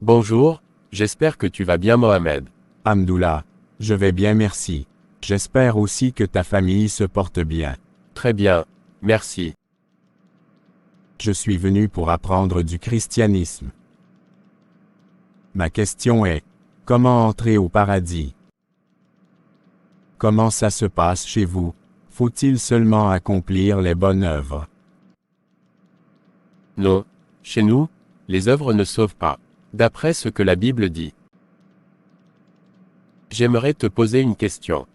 Bonjour, j'espère que tu vas bien Mohamed. Hamdoullah, je vais bien merci. J'espère aussi que ta famille se porte bien. Très bien, merci. Je suis venu pour apprendre du christianisme. Ma question est, comment entrer au paradis? Comment ça se passe chez vous? Faut-il seulement accomplir les bonnes œuvres? Non, chez nous, les œuvres ne sauvent pas, d'après ce que la Bible dit. J'aimerais te poser une question.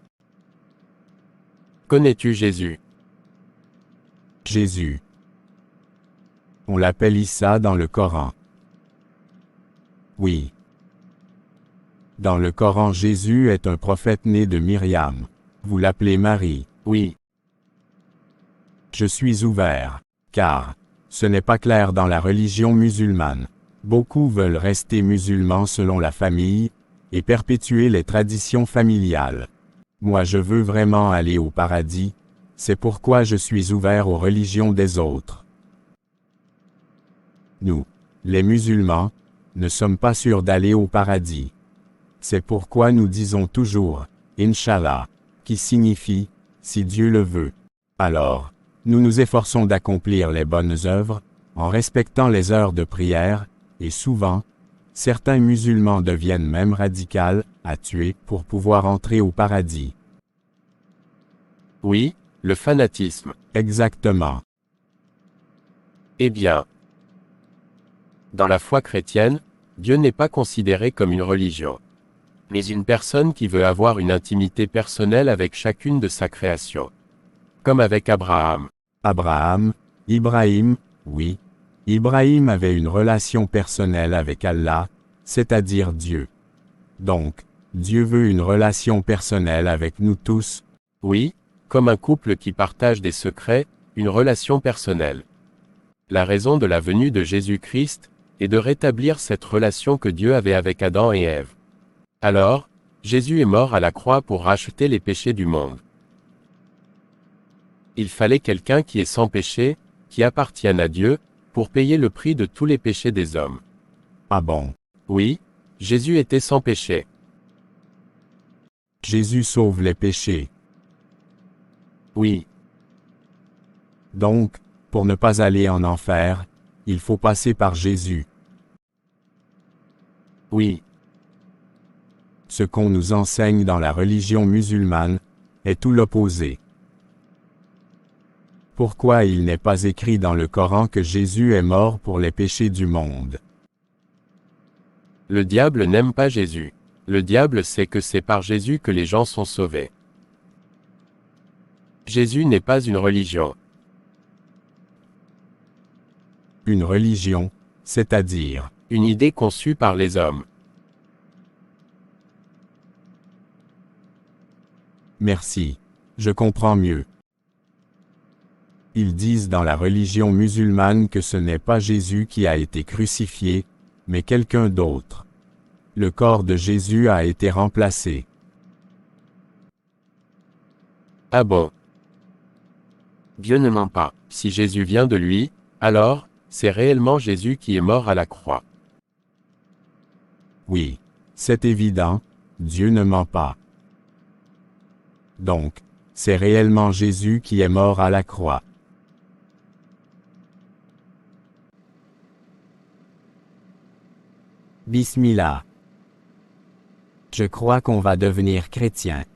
Connais-tu Jésus? Jésus. On l'appelle Issa dans le Coran. Oui. Dans le Coran, Jésus est un prophète né de Myriam. Vous l'appelez Marie. Oui. Je suis ouvert, car ce n'est pas clair dans la religion musulmane. Beaucoup veulent rester musulmans selon la famille et perpétuer les traditions familiales. Moi je veux vraiment aller au paradis, c'est pourquoi je suis ouvert aux religions des autres. Nous, les musulmans, ne sommes pas sûrs d'aller au paradis. C'est pourquoi nous disons toujours « Inch'Allah », qui signifie « si Dieu le veut ». Alors, nous nous efforçons d'accomplir les bonnes œuvres, en respectant les heures de prière, et souvent, certains musulmans deviennent même radicaux, à tuer, pour pouvoir entrer au paradis. Oui, le fanatisme. Exactement. Eh bien, dans la foi chrétienne, Dieu n'est pas considéré comme une religion, mais une personne qui veut avoir une intimité personnelle avec chacune de sa création. Comme avec Abraham. Abraham, Ibrahim, oui. Ibrahim avait une relation personnelle avec Allah, c'est-à-dire Dieu. Donc, Dieu veut une relation personnelle avec nous tous. Oui, comme un couple qui partage des secrets, une relation personnelle. La raison de la venue de Jésus-Christ est de rétablir cette relation que Dieu avait avec Adam et Ève. Alors, Jésus est mort à la croix pour racheter les péchés du monde. Il fallait quelqu'un qui est sans péché, qui appartienne à Dieu, pour payer le prix de tous les péchés des hommes. Ah bon? Oui, Jésus était sans péché. Jésus sauve les péchés. Oui. Donc, pour ne pas aller en enfer, il faut passer par Jésus. Oui. Ce qu'on nous enseigne dans la religion musulmane est tout l'opposé. Pourquoi il n'est pas écrit dans le Coran que Jésus est mort pour les péchés du monde? Le diable n'aime pas Jésus. Le diable sait que c'est par Jésus que les gens sont sauvés. Jésus n'est pas une religion. Une religion, c'est-à-dire une idée conçue par les hommes. Merci. Je comprends mieux. Ils disent dans la religion musulmane que ce n'est pas Jésus qui a été crucifié, mais quelqu'un d'autre. Le corps de Jésus a été remplacé. Ah bon? Dieu ne ment pas. Si Jésus vient de lui, alors, c'est réellement Jésus qui est mort à la croix. Oui, c'est évident, Dieu ne ment pas. Donc, c'est réellement Jésus qui est mort à la croix. Bismillah. Je crois qu'on va devenir chrétien.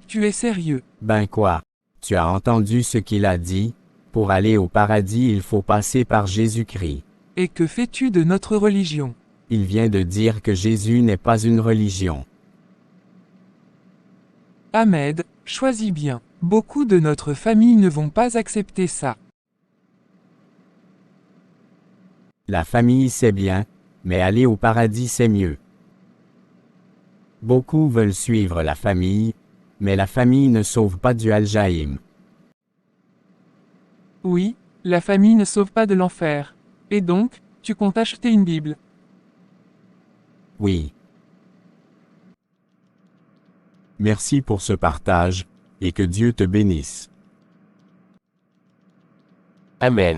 Tu es sérieux? Ben quoi? Tu as entendu ce qu'il a dit? Pour aller au paradis, il faut passer par Jésus-Christ. Et que fais-tu de notre religion? Il vient de dire que Jésus n'est pas une religion. Ahmed, choisis bien. Beaucoup de notre famille ne vont pas accepter ça. La famille c'est bien, mais aller au paradis c'est mieux. Beaucoup veulent suivre la famille, mais la famille ne sauve pas du Al-Jahim. Oui, la famille ne sauve pas de l'enfer. Et donc, tu comptes acheter une Bible? Oui. Merci pour ce partage, et que Dieu te bénisse. Amen.